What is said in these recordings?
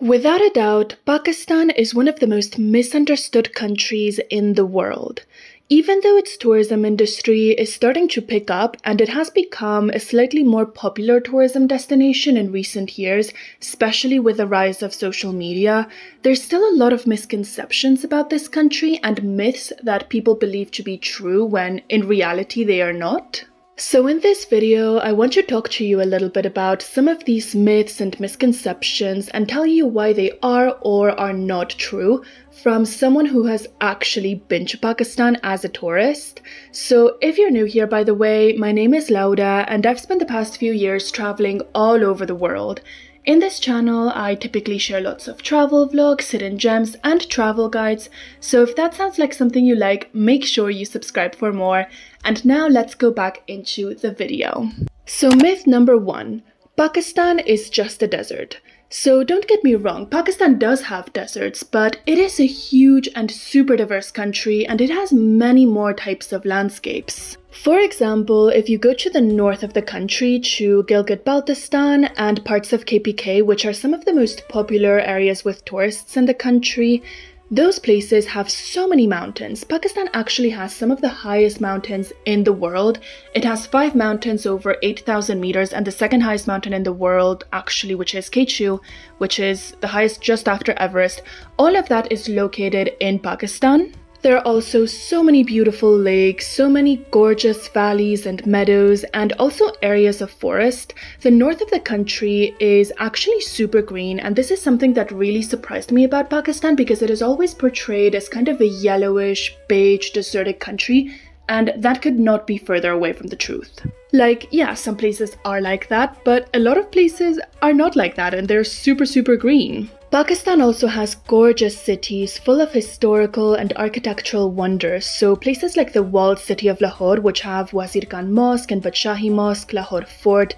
Without a doubt, Pakistan is one of the most misunderstood countries in the world. Even though its tourism industry is starting to pick up and it has become a slightly more popular tourism destination in recent years, especially with the rise of social media, there's still a lot of misconceptions about this country and myths that people believe to be true when in reality they are not. So in this video, I want to talk to you a little bit about some of these myths and misconceptions and tell you why they are or are not true from someone who has actually been to Pakistan as a tourist. So if you're new here, by the way, my name is Lauda and I've spent the past few years traveling all over the world. In this channel, I typically share lots of travel vlogs, hidden gems, and travel guides, so if that sounds like something you like, make sure you subscribe for more. And now let's go back into the video. So myth number 1, Pakistan is just a desert. So don't get me wrong, Pakistan does have deserts, but it is a huge and super diverse country and it has many more types of landscapes. For example, if you go to the north of the country to Gilgit-Baltistan and parts of KPK, which are some of the most popular areas with tourists in the country, those places have so many mountains. Pakistan actually has some of the highest mountains in the world. It has 5 mountains over 8,000 meters and the second highest mountain in the world actually, which is K2, which is the highest just after Everest. All of that is located in Pakistan. There are also so many beautiful lakes, so many gorgeous valleys and meadows, and also areas of forest. The north of the country is actually super green, and this is something that really surprised me about Pakistan because it is always portrayed as kind of a yellowish, beige, desertic country, and that could not be further away from the truth. Like, yeah, some places are like that, but a lot of places are not like that, and they're super green. Pakistan also has gorgeous cities full of historical and architectural wonders, so places like the walled city of Lahore, which have Wazir Khan Mosque and Badshahi Mosque, Lahore Fort,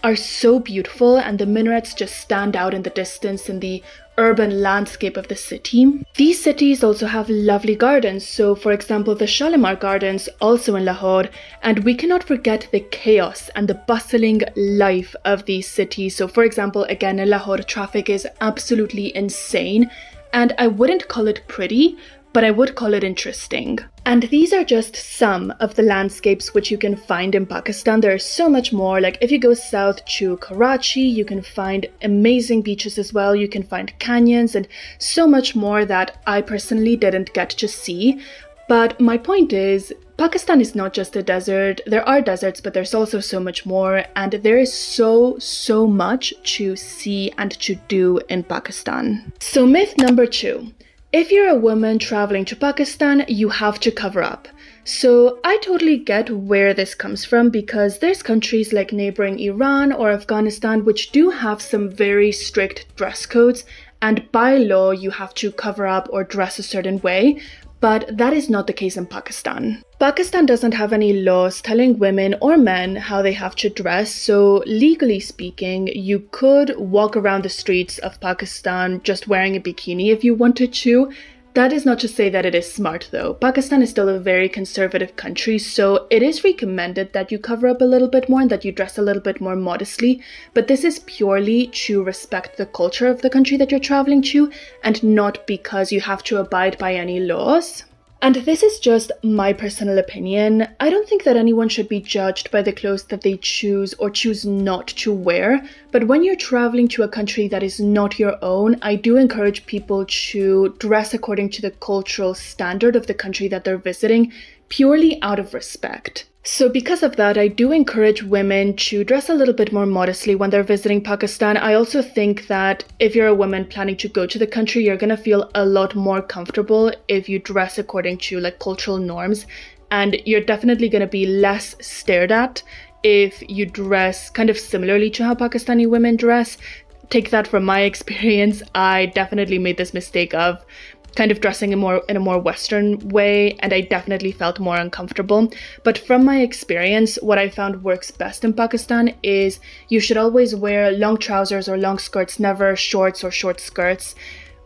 are so beautiful and the minarets just stand out in the distance in the urban landscape of the city. These cities also have lovely gardens, so for example the Shalimar Gardens, also in Lahore, and we cannot forget the chaos and the bustling life of these cities. So for example, again in Lahore, traffic is absolutely insane, and I wouldn't call it pretty, but I would call it interesting. And these are just some of the landscapes which you can find in Pakistan. There's so much more. Like if you go south to Karachi, you can find amazing beaches as well. You can find canyons and so much more that I personally didn't get to see. But my point is, Pakistan is not just a desert. There are deserts, but there's also so much more. And there is so much to see and to do in Pakistan. So myth number 2. If you're a woman traveling to Pakistan, you have to cover up. So I totally get where this comes from because there's countries like neighboring Iran or Afghanistan which do have some very strict dress codes, and by law you have to cover up or dress a certain way. But that is not the case in Pakistan. Pakistan doesn't have any laws telling women or men how they have to dress, so legally speaking, you could walk around the streets of Pakistan just wearing a bikini if you wanted to. That is not to say that it is smart though. Pakistan is still a very conservative country, so it is recommended that you cover up a little bit more and that you dress a little bit more modestly, but this is purely to respect the culture of the country that you're traveling to and not because you have to abide by any laws. And this is just my personal opinion. I don't think that anyone should be judged by the clothes that they choose or choose not to wear. But when you're traveling to a country that is not your own, I do encourage people to dress according to the cultural standard of the country that they're visiting, purely out of respect. So because of that, I do encourage women to dress a little bit more modestly when they're visiting Pakistan. I also think that if you're a woman planning to go to the country, you're going to feel a lot more comfortable if you dress according to like cultural norms. And you're definitely going to be less stared at if you dress kind of similarly to how Pakistani women dress. Take that from my experience. I definitely made this mistake of kind of dressing in a more Western way, and I definitely felt more uncomfortable. But from my experience, what I found works best in Pakistan is you should always wear long trousers or long skirts, never shorts or short skirts.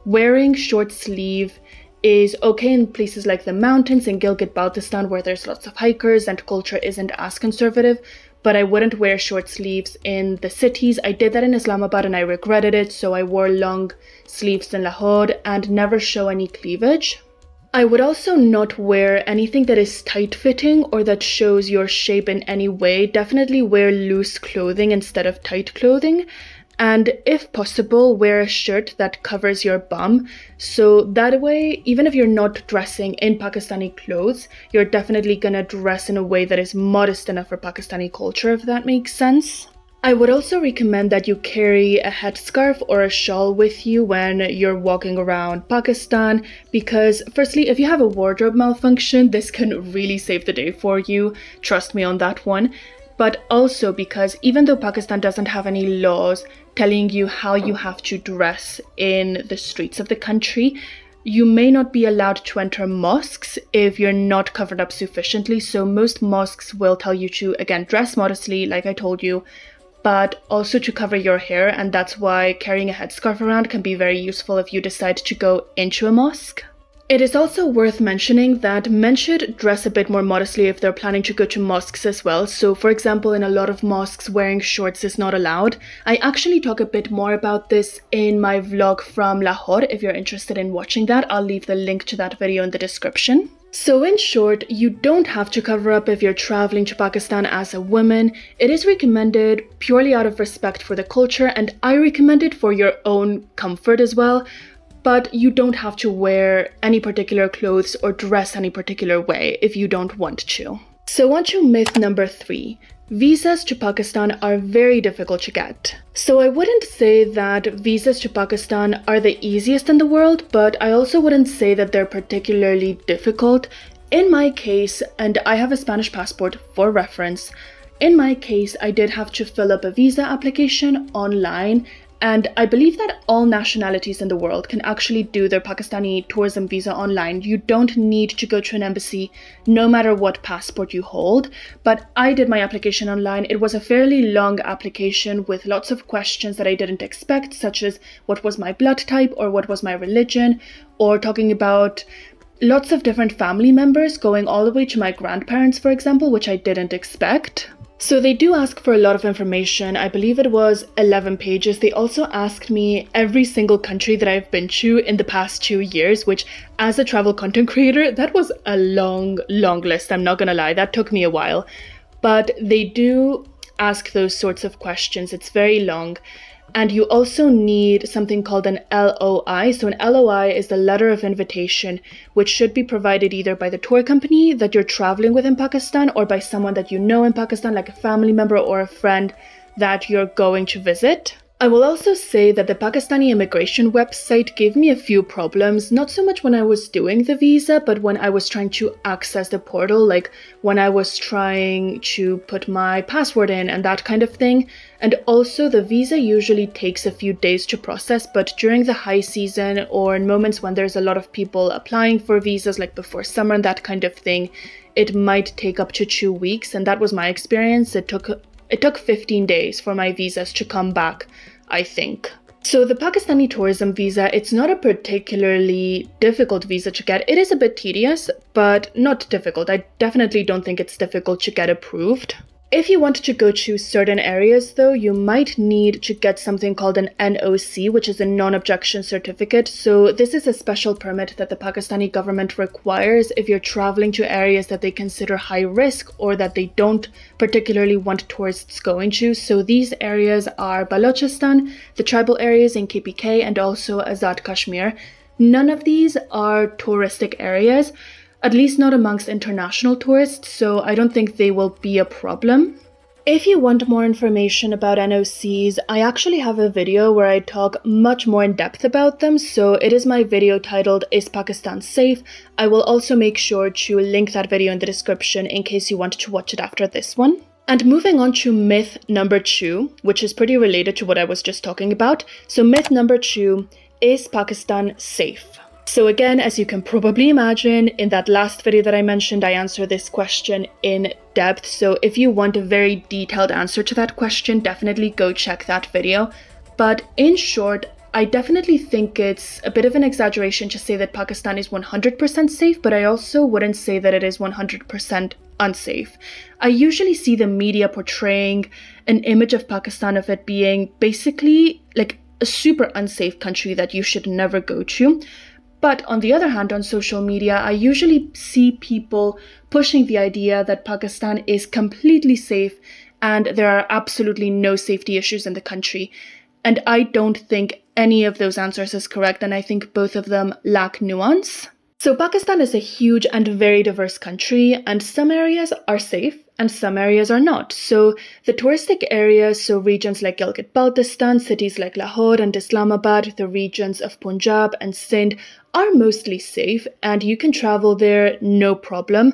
Wearing short sleeve is okay in places like the mountains in Gilgit-Baltistan where there's lots of hikers and culture isn't as conservative, but I wouldn't wear short sleeves in the cities. I did that in Islamabad and I regretted it, so I wore long sleeves in Lahore and never show any cleavage. I would also not wear anything that is tight-fitting or that shows your shape in any way. Definitely wear loose clothing instead of tight clothing. And if possible, wear a shirt that covers your bum. So that way, even if you're not dressing in Pakistani clothes, you're definitely gonna dress in a way that is modest enough for Pakistani culture, if that makes sense. I would also recommend that you carry a headscarf or a shawl with you when you're walking around Pakistan, because firstly, if you have a wardrobe malfunction, this can really save the day for you. Trust me on that one. But also because even though Pakistan doesn't have any laws telling you how you have to dress in the streets of the country, you may not be allowed to enter mosques if you're not covered up sufficiently. So most mosques will tell you to, again, dress modestly, like I told you, but also to cover your hair, and that's why carrying a headscarf around can be very useful if you decide to go into a mosque. It is also worth mentioning that men should dress a bit more modestly if they're planning to go to mosques as well. So for example, in a lot of mosques, wearing shorts is not allowed. I actually talk a bit more about this in my vlog from Lahore. If you're interested in watching that, I'll leave the link to that video in the description. So in short, you don't have to cover up if you're traveling to Pakistan as a woman. It is recommended purely out of respect for the culture, and I recommend it for your own comfort as well. But you don't have to wear any particular clothes or dress any particular way if you don't want to. So on to myth number 3. Visas to Pakistan are very difficult to get. So I wouldn't say that visas to Pakistan are the easiest in the world, but I also wouldn't say that they're particularly difficult. In my case, and I have a Spanish passport for reference, in my case, I did have to fill up a visa application online, and I believe that all nationalities in the world can actually do their Pakistani tourism visa online. You don't need to go to an embassy, no matter what passport you hold. But I did my application online. It was a fairly long application with lots of questions that I didn't expect, such as what was my blood type or what was my religion, or talking about lots of different family members, going all the way to my grandparents, for example, which I didn't expect. So they do ask for a lot of information. I believe it was 11 pages. They also asked me every single country that I've been to in the past 2 years, which as a travel content creator, that was a long list. I'm not gonna lie, that took me a while. But they do ask those sorts of questions. It's very long. And you also need something called an LOI. So an LOI is the letter of invitation, which should be provided either by the tour company that you're traveling with in Pakistan or by someone that you know in Pakistan, like a family member or a friend that you're going to visit. I will also say that the Pakistani immigration website gave me a few problems, not so much when I was doing the visa, but when I was trying to access the portal, like when I was trying to put my password in and that kind of thing. And also the visa usually takes a few days to process, but during the high season or in moments when there's a lot of people applying for visas, like before summer and that kind of thing, it might take up to 2 weeks. And that was my experience. It took 15 days for my visas to come back, I think. So the Pakistani tourism visa, it's not a particularly difficult visa to get. It is a bit tedious, but not difficult. I definitely don't think it's difficult to get approved. If you want to go to certain areas though, you might need to get something called an NOC, which is a non-objection certificate. So this is a special permit that the Pakistani government requires if you're traveling to areas that they consider high risk or that they don't particularly want tourists going to. So these areas are Balochistan, the tribal areas in KPK, and also Azad Kashmir. None of these are touristic areas, at least not amongst international tourists, so I don't think they will be a problem. If you want more information about NOCs, I actually have a video where I talk much more in depth about them, so it is my video titled "Is Pakistan Safe?" I will also make sure to link that video in the description in case you want to watch it after this one. And moving on to myth number 2, which is pretty related to what I was just talking about. So myth number 2, is Pakistan safe? So again, as you can probably imagine, in that last video that I mentioned, I answered this question in depth. So if you want a very detailed answer to that question, definitely go check that video. But in short, I definitely think it's a bit of an exaggeration to say that Pakistan is 100% safe, but I also wouldn't say that it is 100% unsafe. I usually see the media portraying an image of Pakistan of it being basically like a super unsafe country that you should never go to. But on the other hand, on social media, I usually see people pushing the idea that Pakistan is completely safe and there are absolutely no safety issues in the country. And I don't think any of those answers is correct, and I think both of them lack nuance. So Pakistan is a huge and very diverse country, and some areas are safe and some areas are not. So the touristic areas, so regions like Gilgit-Baltistan, cities like Lahore and Islamabad, the regions of Punjab and Sindh are mostly safe and you can travel there no problem.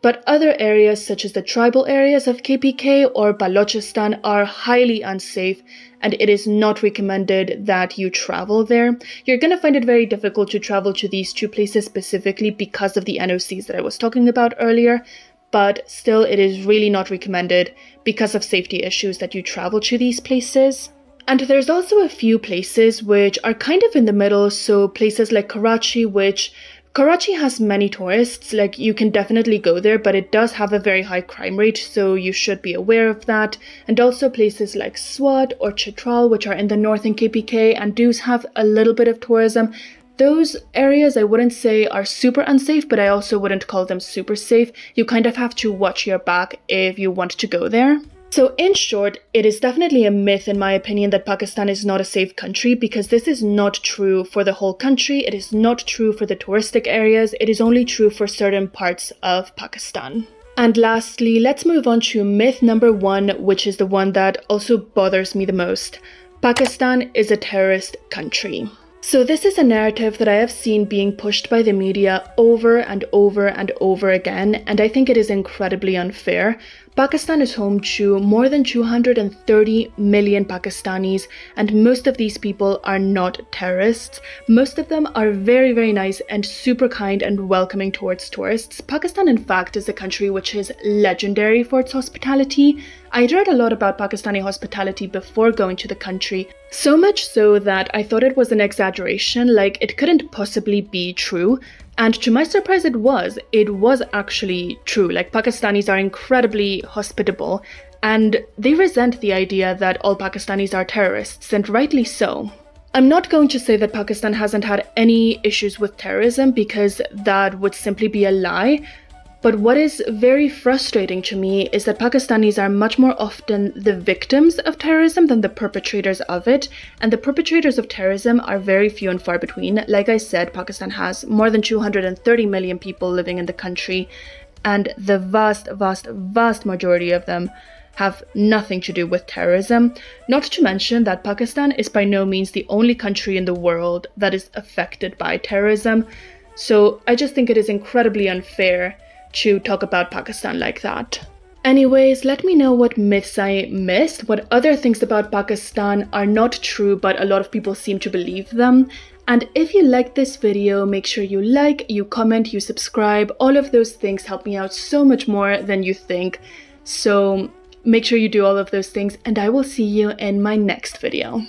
But other areas such as the tribal areas of KPK or Balochistan are highly unsafe, and it is not recommended that you travel there. You're going to find it very difficult to travel to these two places specifically because of the NOCs that I was talking about earlier, but still it is really not recommended because of safety issues that you travel to these places. And there's also a few places which are kind of in the middle, so places like Karachi has many tourists, like you can definitely go there, but it does have a very high crime rate, so you should be aware of that. And also places like Swat or Chitral, which are in the north in KPK and do have a little bit of tourism. Those areas I wouldn't say are super unsafe, but I also wouldn't call them super safe. You kind of have to watch your back if you want to go there. So in short, it is definitely a myth in my opinion that Pakistan is not a safe country, because this is not true for the whole country. It is not true for the touristic areas. It is only true for certain parts of Pakistan. And lastly, let's move on to myth number 1, which is the one that also bothers me the most. Pakistan is a terrorist country. So this is a narrative that I have seen being pushed by the media over and over and over again, and I think it is incredibly unfair. Pakistan is home to more than 230 million Pakistanis, and most of these people are not terrorists. Most of them are very, very nice and super kind and welcoming towards tourists. Pakistan, in fact, is a country which is legendary for its hospitality. I'd read a lot about Pakistani hospitality before going to the country, so much so that I thought it was an exaggeration, like it couldn't possibly be true. And to my surprise, it was actually true. Like, Pakistanis are incredibly hospitable and they resent the idea that all Pakistanis are terrorists, and rightly so. I'm not going to say that Pakistan hasn't had any issues with terrorism, because that would simply be a lie. But what is very frustrating to me is that Pakistanis are much more often the victims of terrorism than the perpetrators of it. And the perpetrators of terrorism are very few and far between. Like I said, Pakistan has more than 230 million people living in the country, and the vast majority of them have nothing to do with terrorism. Not to mention that Pakistan is by no means the only country in the world that is affected by terrorism. So I just think it is incredibly unfair to talk about Pakistan like that. Anyways, let me know what myths I missed, what other things about Pakistan are not true but a lot of people seem to believe them. And if you like this video, make sure you like, you comment, you subscribe. All of those things help me out so much more than you think. So make sure you do all of those things, and I will see you in my next video.